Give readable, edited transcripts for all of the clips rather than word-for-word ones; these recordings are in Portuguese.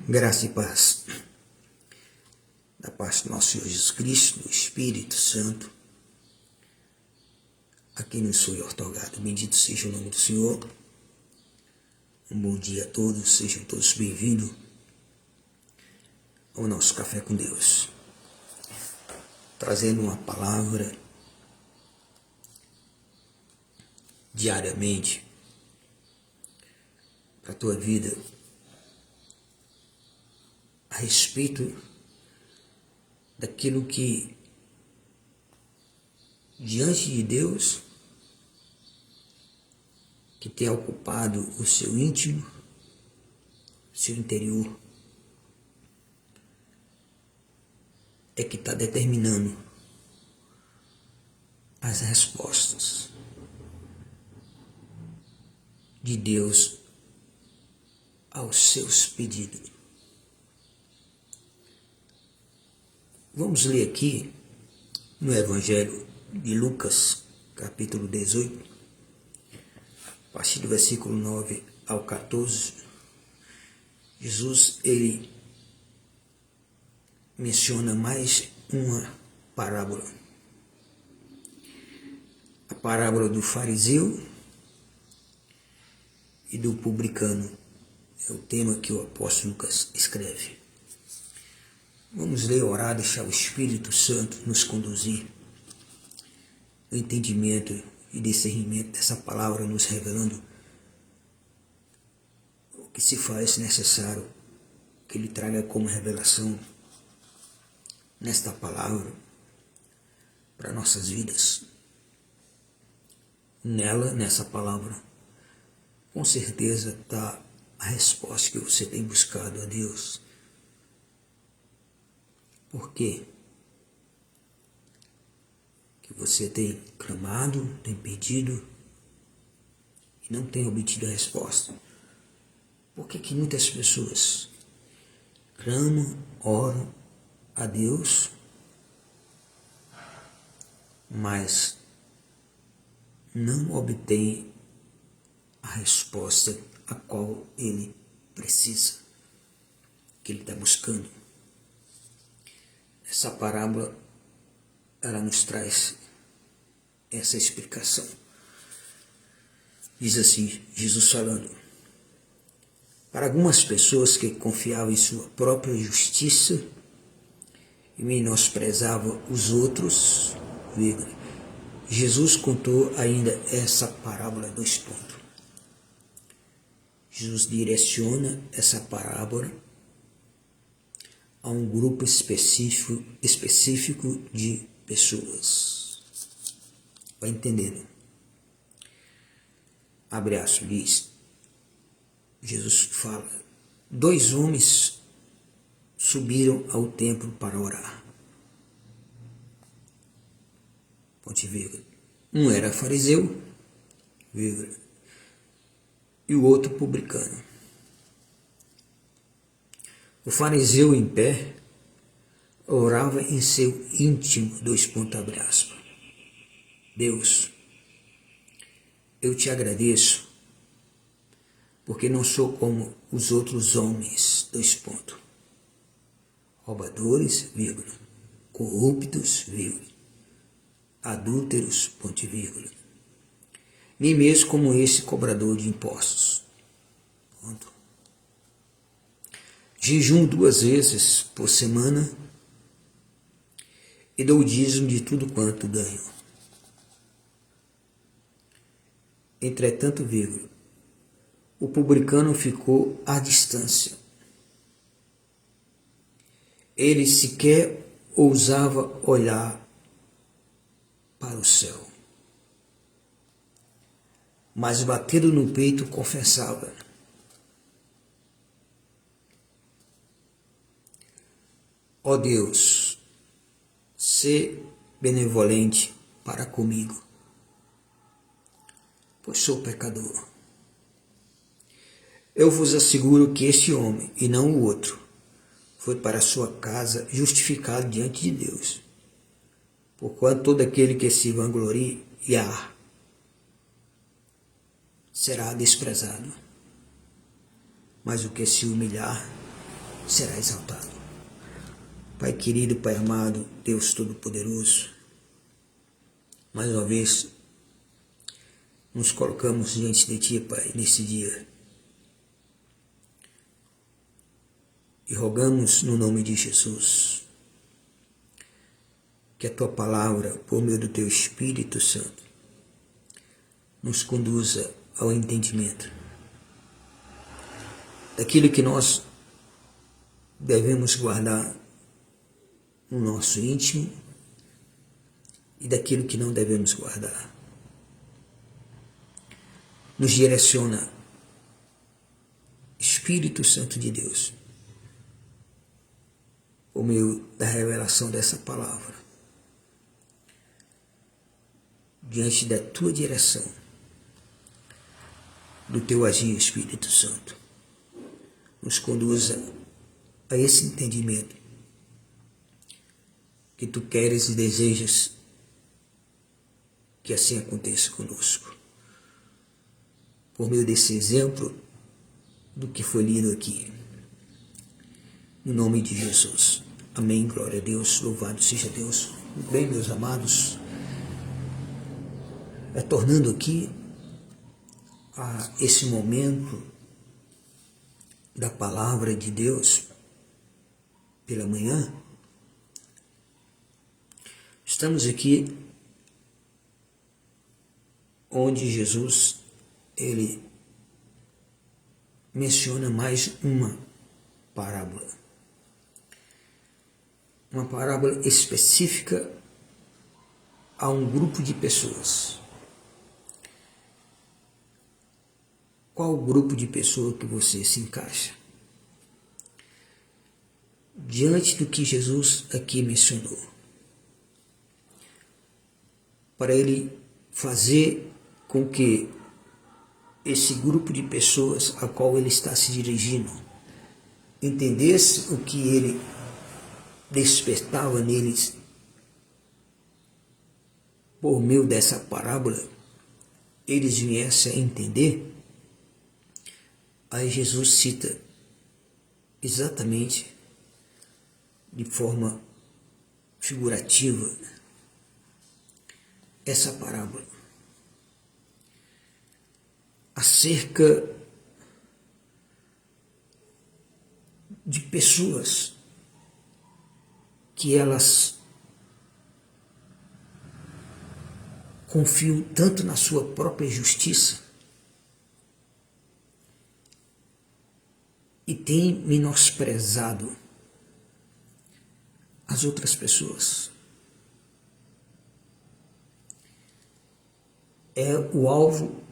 Graça e paz, da parte do nosso Senhor Jesus Cristo, do Espírito Santo, a quem nos foi otorgado. Bendito seja o nome do Senhor. Um bom dia a todos, sejam todos bem-vindos ao nosso Café com Deus. Trazendo uma palavra diariamente para a tua vida a respeito daquilo que diante de Deus que tem ocupado o seu íntimo, o seu interior, é que está determinando as respostas de Deus aos seus pedidos. Vamos ler aqui no Evangelho de Lucas, capítulo 18, a partir do versículo 9 ao 14. Jesus, ele menciona mais uma parábola. A parábola do fariseu e do publicano. É o tema que o apóstolo Lucas escreve. Vamos ler, orar, deixar o Espírito Santo nos conduzir no entendimento e discernimento dessa palavra, nos revelando o que se faz necessário que Ele traga como revelação nesta palavra para nossas vidas. Nela, nessa palavra, com certeza está a resposta que você tem buscado a Deus. Por quê? Que você tem clamado, tem pedido e não tem obtido a resposta. Por que muitas pessoas clamam, oram a Deus, mas não obtêm a resposta a qual ele precisa, que ele está buscando? Essa parábola, ela nos traz essa explicação. Diz assim, Jesus falando: para algumas pessoas que confiavam em sua própria justiça e menosprezavam os outros, Jesus contou ainda essa parábola, 2 pontos. Jesus direciona essa parábola a um grupo específico de pessoas. Vai entendendo? Abre aspas, diz, Jesus fala: 2 homens subiram ao templo para orar. Ponto e vírgula. Um era fariseu, vírgula, e o outro publicano. O fariseu em pé orava em seu íntimo, 2 pontos, abre aspas. Deus, eu te agradeço, porque não sou como os outros homens, 2 pontos, roubadores, vírgula, corruptos, vírgula, adúlteros, ponto e vírgula, nem mesmo como esse cobrador de impostos. Ponto. Jejum 2 vezes por semana e dou o dízimo de tudo quanto ganho. Entretanto, vírgula, o publicano ficou à distância. Ele sequer ousava olhar para o céu, mas batendo no peito confessava: ó Deus, sê benevolente para comigo, pois sou pecador. Eu vos asseguro que este homem, e não o outro, foi para sua casa justificado diante de Deus. Porquanto todo aquele que se vangloria será desprezado, mas o que se humilhar será exaltado. Pai querido, Pai amado, Deus Todo-Poderoso, mais uma vez nos colocamos diante de Ti, Pai, nesse dia. E rogamos no nome de Jesus que a Tua palavra, por meio do Teu Espírito Santo, nos conduza ao entendimento daquilo que nós devemos guardar no nosso íntimo e daquilo que não devemos guardar. Nos direciona, Espírito Santo de Deus, por meio da revelação dessa palavra, diante da Tua direção, do Teu agir, Espírito Santo, nos conduza a esse entendimento que Tu queres e desejas que assim aconteça conosco. Por meio desse exemplo do que foi lido aqui. No nome de Jesus. Amém. Glória a Deus. Louvado seja Deus. Bem, meus amados, retornando aqui a esse momento da palavra de Deus pela manhã, estamos aqui onde Jesus, ele menciona mais uma parábola. Uma parábola específica a um grupo de pessoas. Qual o grupo de pessoa que você se encaixa? Diante do que Jesus aqui mencionou. Para ele fazer com que esse grupo de pessoas a qual ele está se dirigindo entendesse o que ele despertava neles por meio dessa parábola, eles viessem a entender. Aí Jesus cita exatamente de forma figurativa essa parábola acerca de pessoas que elas confiam tanto na sua própria justiça e têm menosprezado as outras pessoas. É o alvo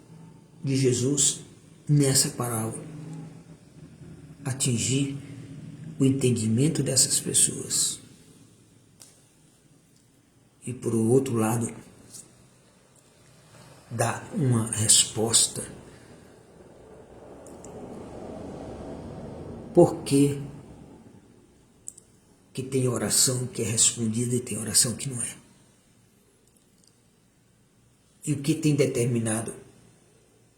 de Jesus nessa parábola, atingir o entendimento dessas pessoas. E por outro lado, dar uma resposta. Por que tem oração que é respondida e tem oração que não é? E o que tem determinado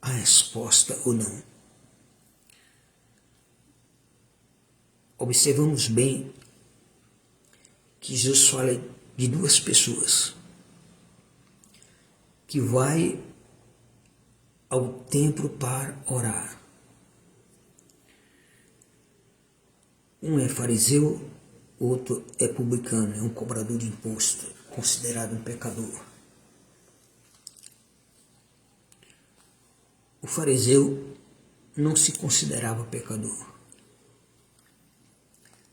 a resposta ou não? Observamos bem que Jesus fala de duas pessoas que vai ao templo para orar. Um é fariseu, outro é publicano, é um cobrador de imposto, considerado um pecador. O fariseu não se considerava pecador.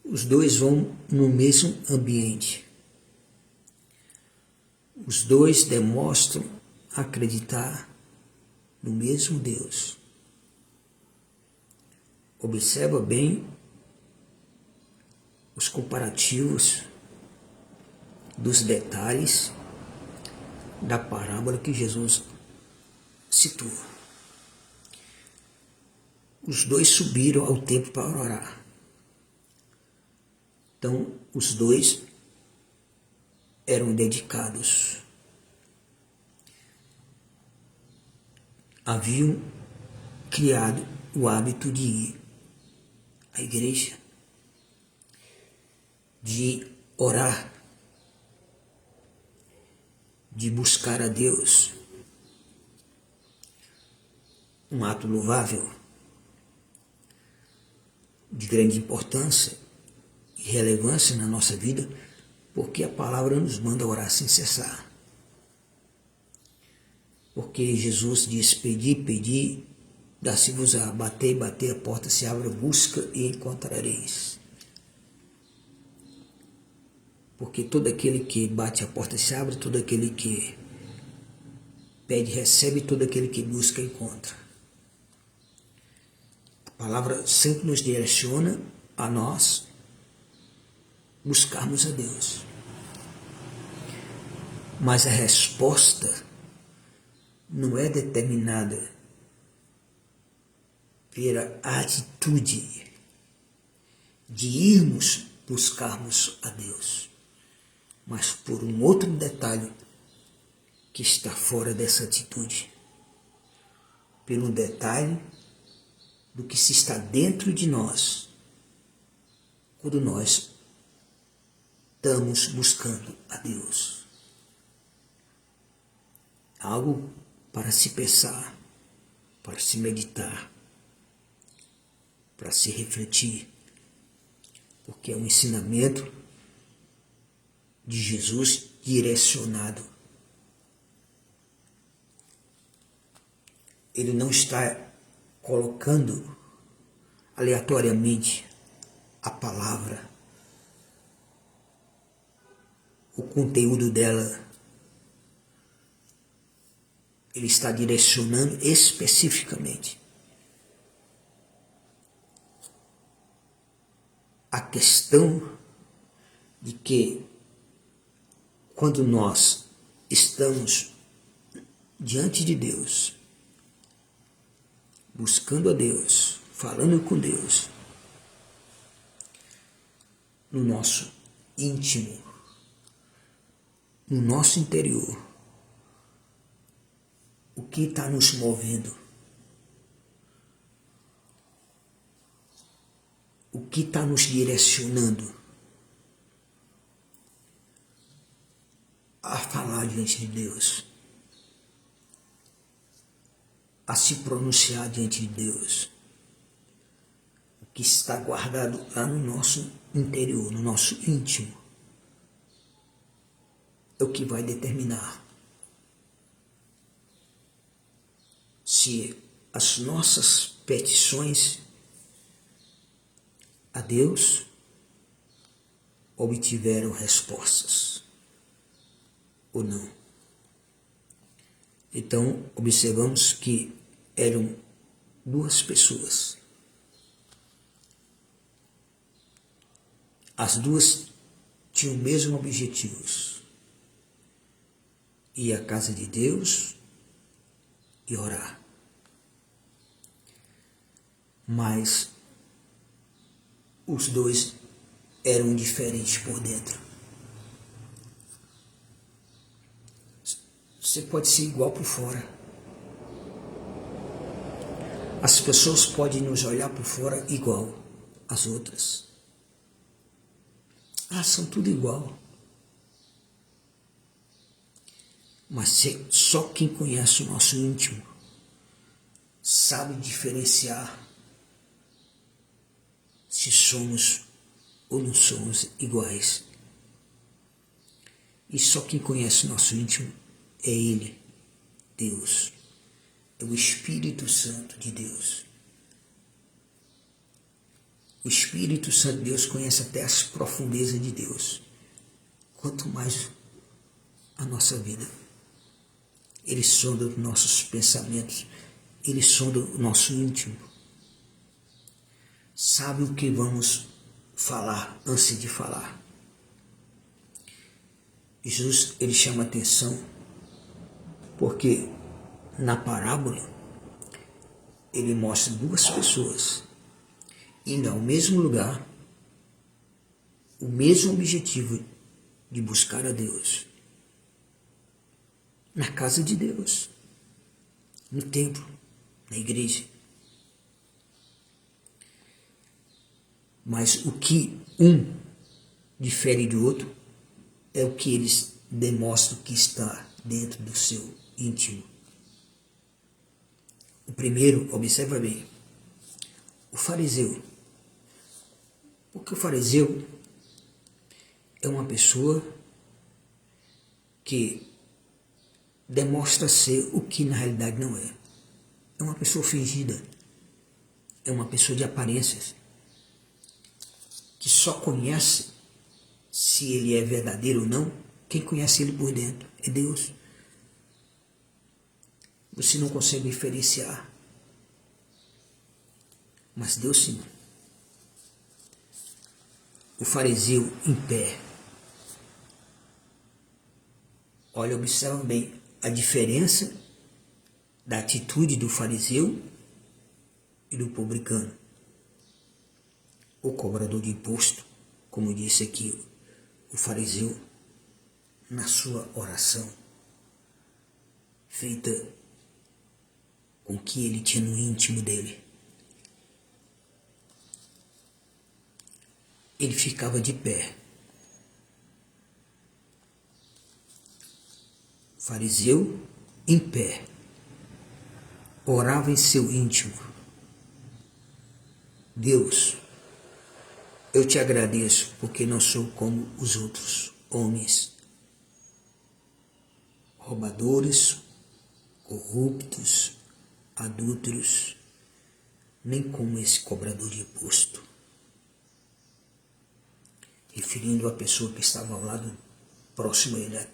Os dois vão no mesmo ambiente. Os dois demonstram acreditar no mesmo Deus. Observa bem os comparativos dos detalhes da parábola que Jesus citou. Os dois subiram ao templo para orar. Então, os dois eram dedicados. Haviam criado o hábito de ir à igreja de orar, de buscar a Deus, um ato louvável, de grande importância e relevância na nossa vida, porque a palavra nos manda orar sem cessar. Porque Jesus diz: pedi, pedi, dá-se-vos-á, batei, batei, a porta se abre, busca e encontrareis. Porque todo aquele que bate, a porta se abre, todo aquele que pede, recebe, todo aquele que busca, encontra. A palavra sempre nos direciona a nós buscarmos a Deus. Mas a resposta não é determinada pela atitude de irmos buscarmos a Deus, mas por um outro detalhe que está fora dessa atitude, pelo detalhe do que se está dentro de nós, quando nós estamos buscando a Deus. Algo para se pensar, para se meditar, para se refletir, porque é um ensinamento de Jesus direcionado. Ele não está colocando aleatoriamente a palavra, o conteúdo dela. Ele está direcionando especificamente a questão de que quando nós estamos diante de Deus, buscando a Deus, falando com Deus, no nosso íntimo, no nosso interior, o que está nos movendo, o que está nos direcionando a falar diante de Deus, a se pronunciar diante de Deus, o que está guardado lá no nosso interior, no nosso íntimo, é o que vai determinar se as nossas petições a Deus obtiveram respostas ou não. Então, observamos que eram duas pessoas. As duas tinham o mesmo objetivo: ir à casa de Deus e orar. Mas os dois eram diferentes por dentro. Você pode ser igual por fora. As pessoas podem nos olhar por fora igual às outras. São tudo igual. Mas só quem conhece o nosso íntimo sabe diferenciar se somos ou não somos iguais. E só quem conhece o nosso íntimo é Ele, Deus. É o Espírito Santo de Deus. O Espírito Santo de Deus conhece até as profundezas de Deus. Quanto mais a nossa vida. Ele sonda os nossos pensamentos. Ele sonda o nosso íntimo. Sabe o que vamos falar antes de falar. Jesus, ele chama atenção porque na parábola ele mostra duas pessoas indo ao mesmo lugar, o mesmo objetivo de buscar a Deus, na casa de Deus, no templo, na igreja. Mas o que um difere de outro é o que eles demonstram que está dentro do seu íntimo. O primeiro, observa bem, o fariseu. Porque o fariseu é uma pessoa que demonstra ser o que na realidade não é. É uma pessoa fingida. É uma pessoa de aparências. Que só conhece se ele é verdadeiro ou não. Quem conhece ele por dentro é Deus. Você não consegue diferenciar. Mas Deus sim. O fariseu em pé. Olha, observa bem a diferença da atitude do fariseu e do publicano. O cobrador de imposto, como disse aqui o fariseu, na sua oração, feita com o que ele tinha no íntimo dele. Ele ficava de pé. O fariseu em pé, orava em seu íntimo. Deus, eu te agradeço porque não sou como os outros homens, roubadores, corruptos, adúlteros, nem como esse cobrador de imposto. Referindo a pessoa que estava ao lado, próximo a ele,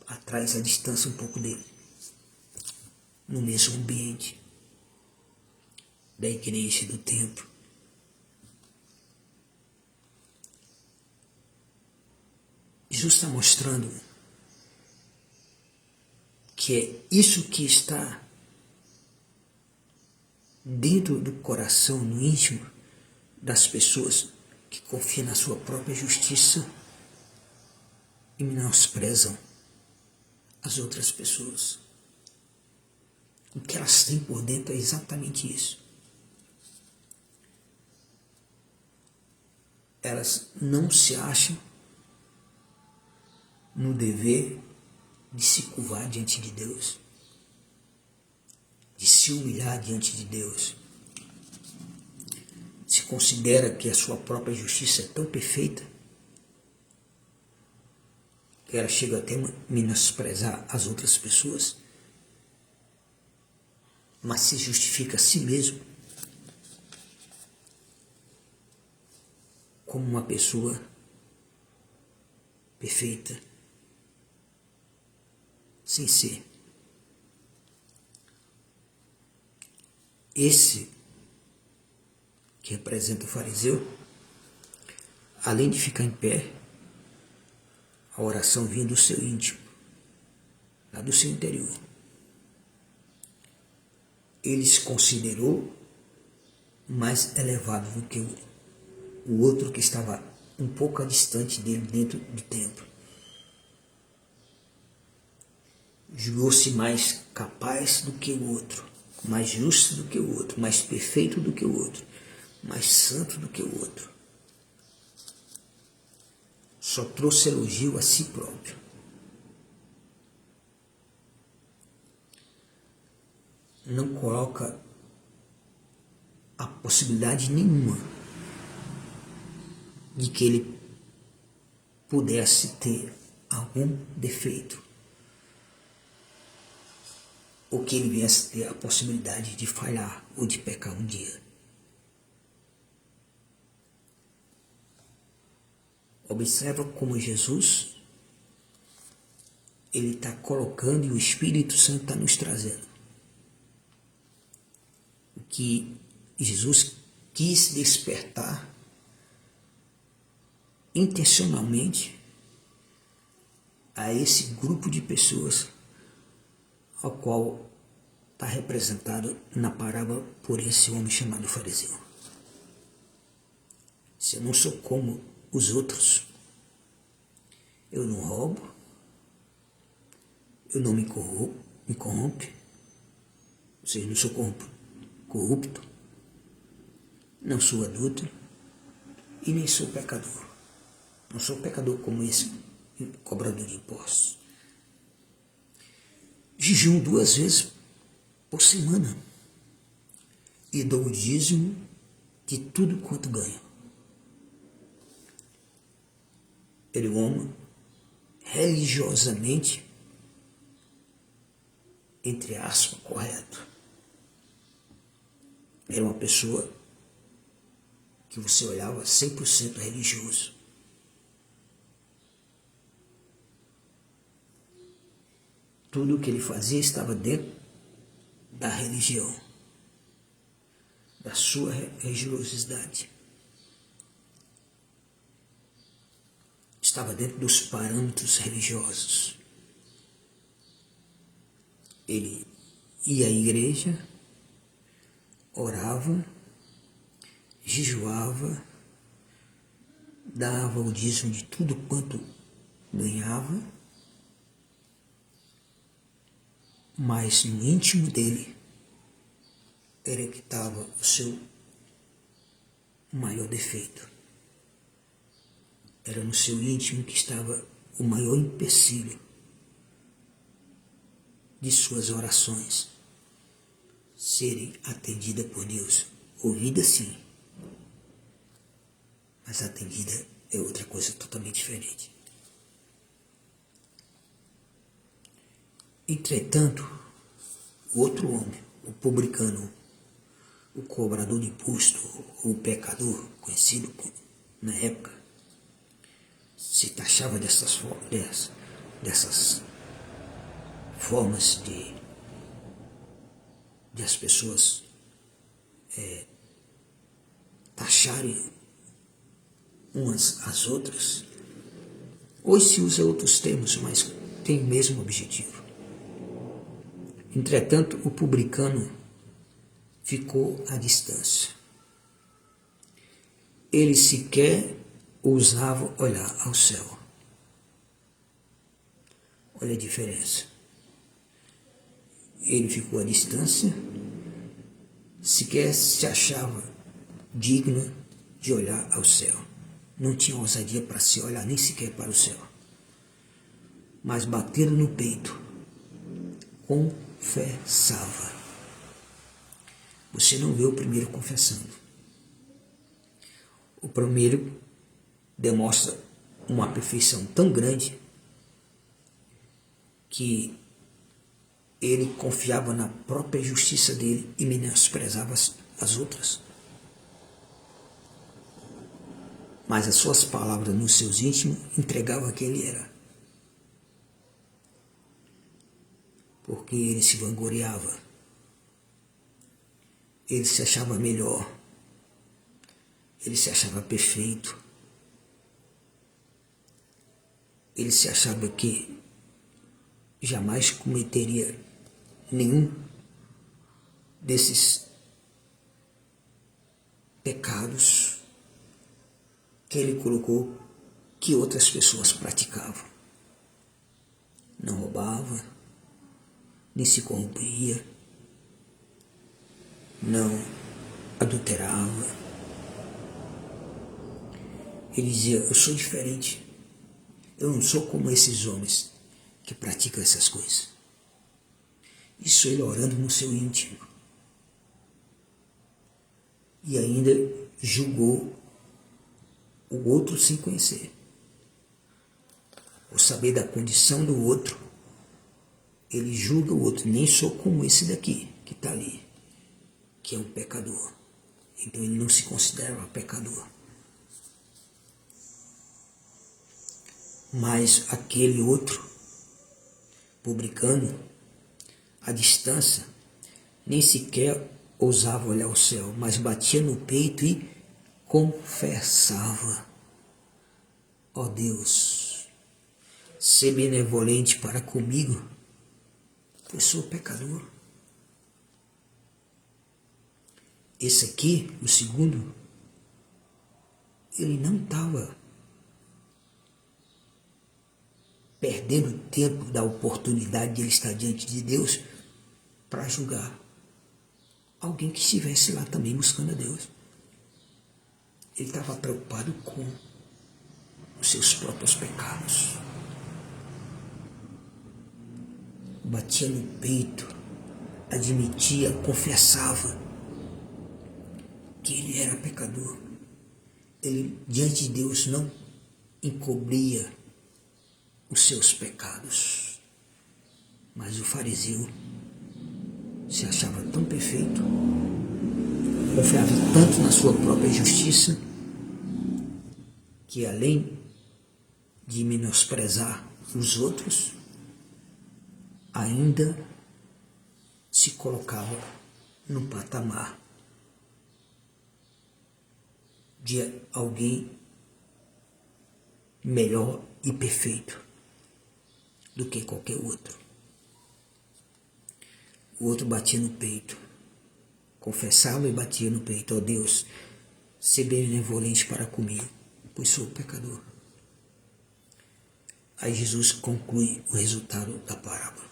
atrás, à distância um pouco dele, no mesmo ambiente da igreja, do templo. Jesus está mostrando que é isso que está dentro do coração, no íntimo das pessoas que confiam na sua própria justiça e menosprezam as outras pessoas. O que elas têm por dentro é exatamente isso. Elas não se acham no dever de se curvar diante de Deus, de se humilhar diante de Deus. Se considera que a sua própria justiça é tão perfeita que ela chega até a menosprezar as outras pessoas, mas se justifica a si mesmo como uma pessoa perfeita, sem ser. Esse que representa o fariseu, além de ficar em pé, a oração vinha do seu íntimo, lá do seu interior. Ele se considerou mais elevado do que o outro que estava um pouco distante dele dentro do templo. Julgou-se mais capaz do que o outro, mais justo do que o outro, mais perfeito do que o outro, mais santo do que o outro. Só trouxe elogio a si próprio. Não coloca a possibilidade nenhuma de que ele pudesse ter algum defeito, ou que ele viesse ter a possibilidade de falhar ou de pecar um dia. Observa como Jesus, ele está colocando e o Espírito Santo está nos trazendo. O que Jesus quis despertar intencionalmente a esse grupo de pessoas ao qual está representado na parábola por esse homem chamado fariseu. Se eu não sou como os outros, eu não roubo, eu não me corrompo, ou seja, não sou corrupto, não sou adúltero e nem sou pecador. Não sou pecador como esse cobrador de impostos. Jejum 2 vezes por semana e dou o dízimo de tudo quanto ganho. Ele ama religiosamente, entre aspas, correto. Era uma pessoa que você olhava 100% religioso. Tudo o que ele fazia estava dentro da religião, da sua religiosidade. Estava dentro dos parâmetros religiosos. Ele ia à igreja, orava, jejuava, dava o dízimo de tudo quanto ganhava, mas no íntimo dele era que estava o seu maior defeito. Era no seu íntimo que estava o maior empecilho de suas orações serem atendidas por Deus. Ouvida sim, mas atendida é outra coisa totalmente diferente. Entretanto, o outro homem, o publicano, o cobrador de imposto, o pecador, conhecido na época, se taxava dessas formas de as pessoas taxarem umas às outras. Hoje se usa outros termos, mas tem o mesmo objetivo. Entretanto, o publicano ficou à distância. Ele sequer ousava olhar ao céu. Olha a diferença. Ele ficou à distância, sequer se achava digno de olhar ao céu. Não tinha ousadia para se olhar nem sequer para o céu. Mas batendo no peito, confessava. Você não vê o primeiro confessando. O primeiro demonstra uma perfeição tão grande que ele confiava na própria justiça dele e menosprezava as outras. Mas as suas palavras nos seus íntimos entregavam quem ele era. Porque ele se vangloriava. Ele se achava melhor. Ele se achava perfeito. Ele se achava que jamais cometeria nenhum desses pecados que ele colocou que outras pessoas praticavam. Não roubava, nem se corrompia, não adulterava. Ele dizia, eu sou diferente, eu não sou como esses homens que praticam essas coisas. Isso ele orando no seu íntimo. E ainda julgou o outro sem conhecer. Por saber da condição do outro, ele julga o outro. Nem sou como esse daqui, que está ali, que é um pecador. Então ele não se considera pecador. Mas aquele outro, publicano, à distância, nem sequer ousava olhar o céu, mas batia no peito e confessava: ó Deus, ser benevolente para comigo, pois sou pecador. Esse aqui, o segundo, ele não estava perdendo tempo da oportunidade de ele estar diante de Deus para julgar alguém que estivesse lá também buscando a Deus. Ele estava preocupado com os seus próprios pecados. Batia no peito, admitia, confessava que ele era pecador. Ele, diante de Deus, não encobria os seus pecados. Mas o fariseu se achava tão perfeito, confiava tanto na sua própria justiça, que além de menosprezar os outros, ainda se colocava no patamar de alguém melhor e perfeito do que qualquer outro. O outro batia no peito, confessava e batia no peito: ó Deus, sê benevolente para comigo, pois sou pecador. Aí Jesus conclui o resultado da parábola.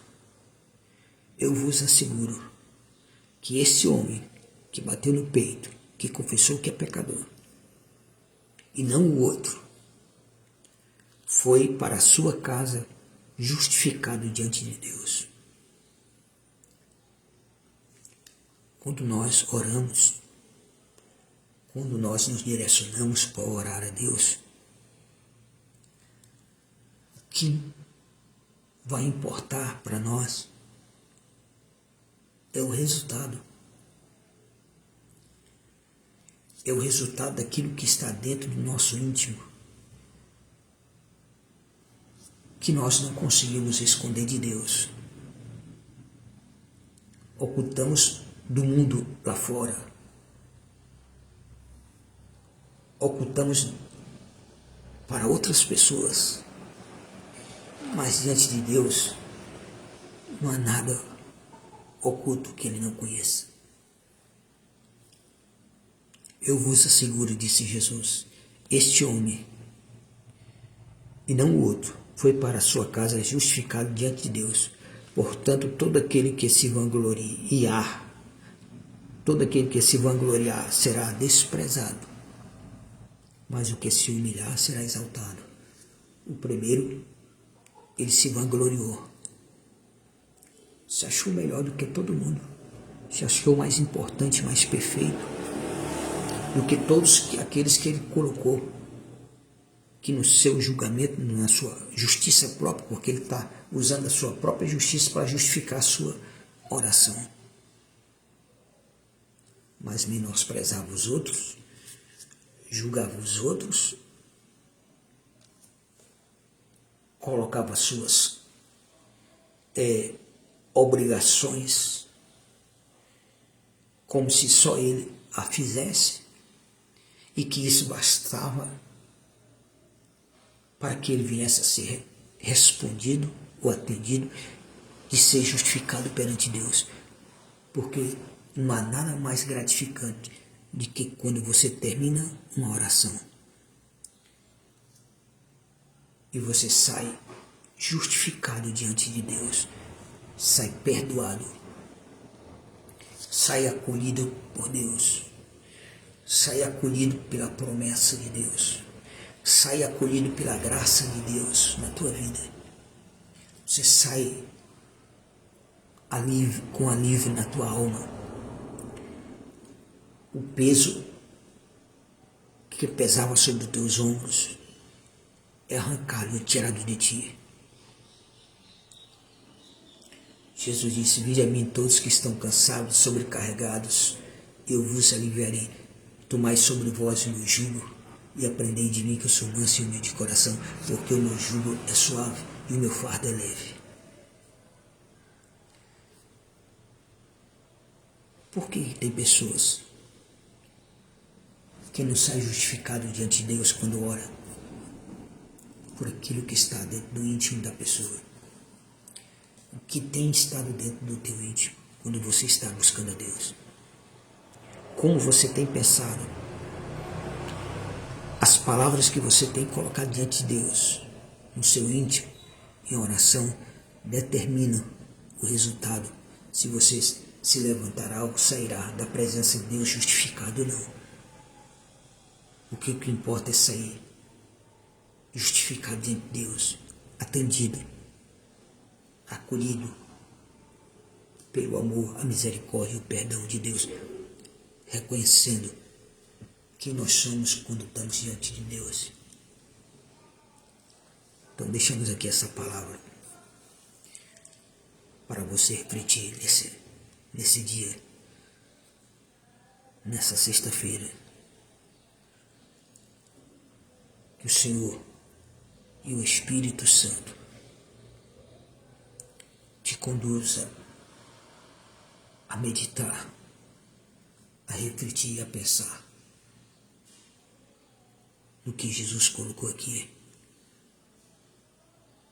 Eu vos asseguro que esse homem que bateu no peito, que confessou que é pecador, e não o outro, foi para a sua casa justificado diante de Deus. Quando nós oramos, quando nós nos direcionamos para orar a Deus, o que vai importar para nós é o resultado. É o resultado daquilo que está dentro do nosso íntimo, que nós não conseguimos esconder de Deus. Ocultamos do mundo lá fora. Ocultamos para outras pessoas. Mas diante de Deus, não há nada oculto que Ele não conheça. Eu vos asseguro, disse Jesus, este homem, e não o outro, foi para a sua casa justificado diante de Deus. Portanto, todo aquele que se vangloriar, será desprezado, mas o que se humilhar será exaltado. O primeiro, ele se vangloriou, se achou melhor do que todo mundo, se achou mais importante, mais perfeito do que todos aqueles que ele colocou, que no seu julgamento, na sua justiça própria, porque ele está usando a sua própria justiça para justificar a sua oração. Mas menosprezava os outros, julgava os outros, colocava suas obrigações como se só ele a fizesse e que isso bastava para que ele viesse a ser respondido ou atendido e ser justificado perante Deus. Porque não há nada mais gratificante do que quando você termina uma oração e você sai justificado diante de Deus, sai perdoado, sai acolhido por Deus, sai acolhido pela promessa de Deus, sai acolhido pela graça de Deus na tua vida. Você sai com alívio na tua alma. O peso que pesava sobre os teus ombros é arrancado e tirado de ti. Jesus disse: vinde a mim todos que estão cansados, sobrecarregados, eu vos aliviarei. Tomai sobre vós o meu jugo e aprendei de mim, que eu sou manso e humilde de coração, porque o meu jugo é suave e o meu fardo é leve. Por que tem pessoas que não saem justificados diante de Deus quando ora? Por aquilo que está dentro do íntimo da pessoa. O que tem estado dentro do teu íntimo quando você está buscando a Deus? Como você tem pensado? As palavras que você tem colocado diante de Deus, no seu íntimo, em oração, determinam o resultado, se você se levantará ou sairá da presença de Deus justificado ou não. O que importa é sair justificado diante de Deus, atendido, acolhido pelo amor, a misericórdia e o perdão de Deus, reconhecendo quem nós somos quando estamos diante de Deus. Então deixamos aqui essa palavra para você refletir nesse dia, nessa sexta-feira. Que o Senhor e o Espírito Santo te conduza a meditar, a refletir e a pensar no que Jesus colocou aqui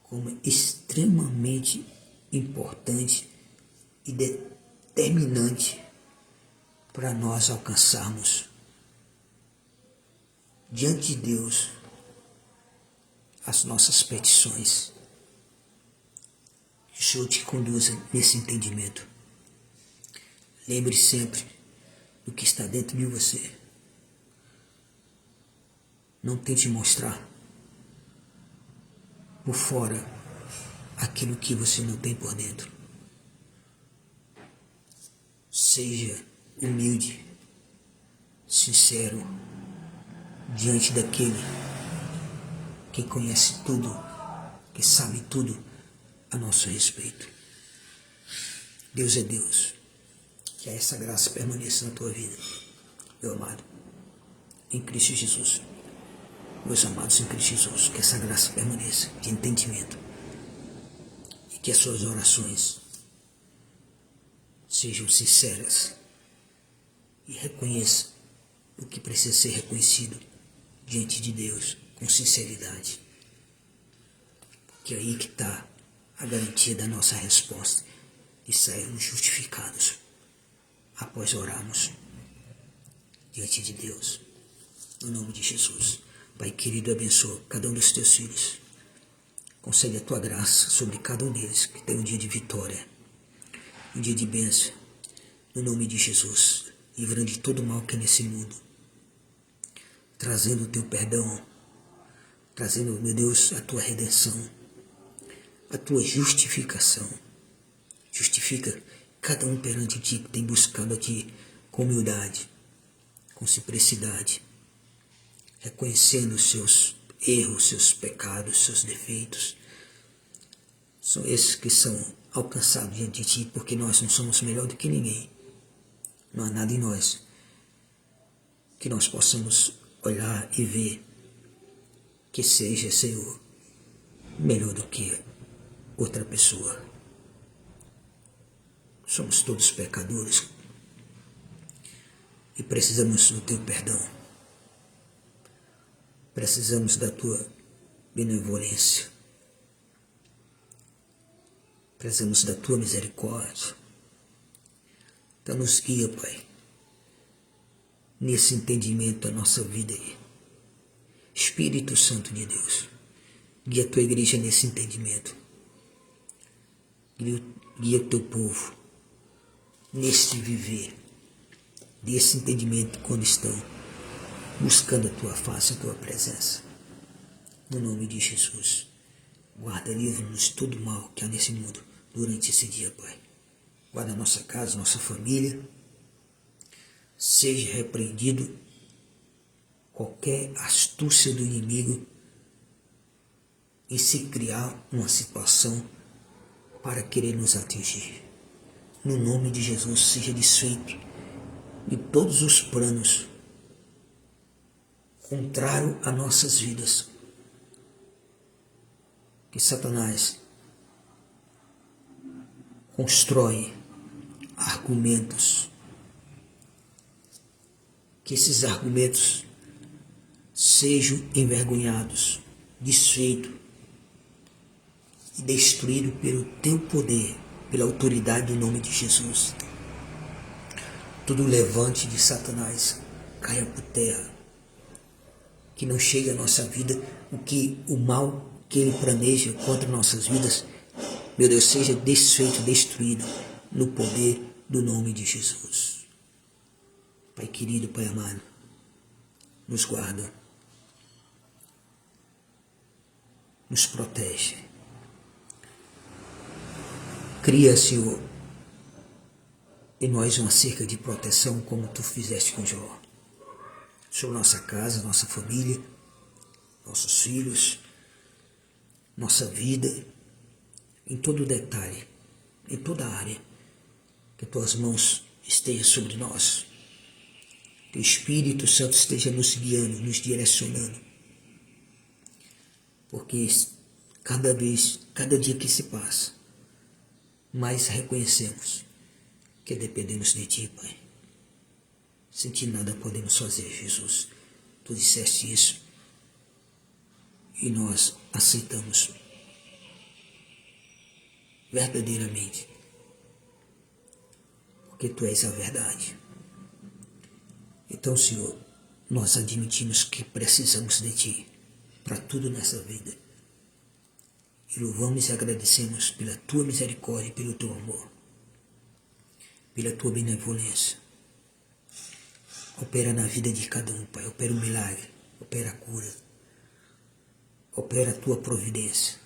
como extremamente importante e determinante para nós alcançarmos diante de Deus as nossas petições. Que o Senhor te conduza nesse entendimento. Lembre sempre do que está dentro de você. Não tente mostrar por fora aquilo que você não tem por dentro. Seja humilde, sincero, diante daquele que conhece tudo, que sabe tudo a nosso respeito. Deus é Deus. Que essa graça permaneça na tua vida, meu amado, em Cristo Jesus. Meus amados em Cristo Jesus, que essa graça permaneça de entendimento e que as suas orações sejam sinceras e reconheça o que precisa ser reconhecido diante de Deus com sinceridade. Porque é aí que está a garantia da nossa resposta e sairmos justificados após orarmos diante de Deus. No nome de Jesus. Pai querido, abençoa cada um dos teus filhos. Concede a tua graça sobre cada um deles, que tenha um dia de vitória, um dia de bênção. No nome de Jesus, livrando de todo o mal que é nesse mundo, trazendo o teu perdão, trazendo, meu Deus, a tua redenção, a tua justificação. Justifica cada um perante ti que tem buscado a ti com humildade, com simplicidade, reconhecendo os seus erros, seus pecados, seus defeitos. São esses que são alcançados diante de ti, porque nós não somos melhor do que ninguém. Não há nada em nós que nós possamos olhar e ver que seja, Senhor, melhor do que outra pessoa. Somos todos pecadores e precisamos do teu perdão. Precisamos da tua benevolência. Precisamos da tua misericórdia. Então nos guia, Pai, nesse entendimento da nossa vida aí. Espírito Santo de Deus, guia a tua igreja nesse entendimento. Guia o teu povo nesse viver, nesse entendimento quando estão buscando a tua face, a tua presença. No nome de Jesus, guarda, livra-nos de todo mal que há nesse mundo durante esse dia, Pai. Guarda a nossa casa, nossa família. Seja repreendido qualquer astúcia do inimigo em se criar uma situação para querer nos atingir. No nome de Jesus, seja desfeito de todos os planos contrários a nossas vidas. Que Satanás constrói argumentos, que esses argumentos sejam envergonhados, desfeitos e destruídos pelo teu poder, pela autoridade do nome de Jesus. Todo levante de Satanás caia por terra, que não chegue à nossa vida o mal que ele planeja contra nossas vidas, meu Deus, seja desfeito, destruído no poder do nome de Jesus. Pai querido, Pai amado, nos guarda, nos protege. Cria, Senhor, em nós uma cerca de proteção como tu fizeste com Jó. Sobre nossa casa, nossa família, nossos filhos, nossa vida, em todo detalhe, em toda área, que tuas mãos estejam sobre nós. Que o Espírito Santo esteja nos guiando, nos direcionando. Porque cada dia que se passa, mais reconhecemos que dependemos de Ti, Pai. Sem Ti nada podemos fazer, Jesus. Tu disseste isso e nós aceitamos verdadeiramente, porque Tu és a verdade. Então, Senhor, nós admitimos que precisamos de Ti para tudo nessa vida. E louvamos e agradecemos pela Tua misericórdia e pelo Teu amor, pela Tua benevolência. Opera na vida de cada um, Pai. Opera o milagre, opera a cura, opera a Tua providência.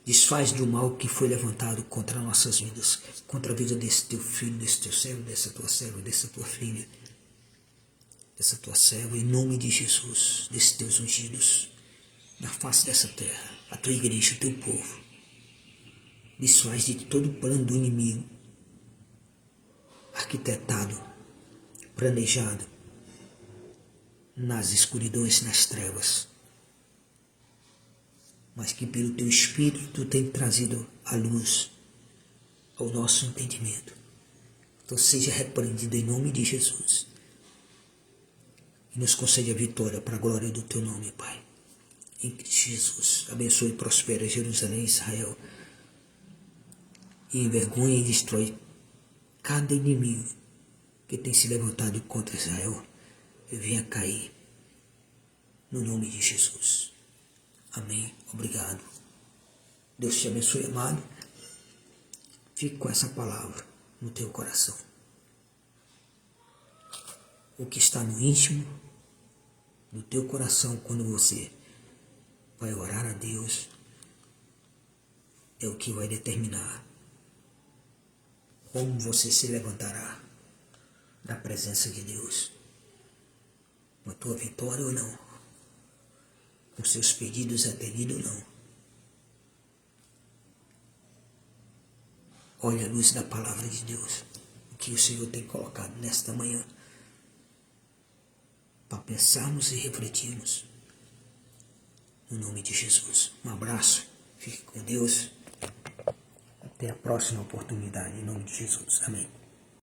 Desfaz do mal que foi levantado contra nossas vidas, contra a vida desse Teu filho, desse Teu servo, dessa Tua serva, dessa Tua filha, dessa Tua serva, em nome de Jesus, desses Teus ungidos, na face dessa terra, a Tua igreja, o Teu povo. Desfaz de todo o plano do inimigo, arquitetado, planejado, nas escuridões, nas trevas, mas que pelo Teu Espírito Tu tem trazido a luz ao nosso entendimento. Então seja repreendido em nome de Jesus e nos concede a vitória para a glória do Teu nome, Pai. Em Cristo Jesus, abençoe e prospera Jerusalém e Israel, e envergonha e destrói cada inimigo que tem se levantado contra Israel, e venha cair no nome de Jesus. Amém. Obrigado. Deus te abençoe, amado. Fique com essa palavra no teu coração. O que está no íntimo do teu coração quando você vai orar a Deus é o que vai determinar como você se levantará da presença de Deus. Com a tua vitória ou não, com seus pedidos atendidos ou não. Olha a luz da palavra de Deus, o que o Senhor tem colocado nesta manhã, para pensarmos e refletirmos. No nome de Jesus. Um abraço, fique com Deus. Até a próxima oportunidade, em nome de Jesus. Amém.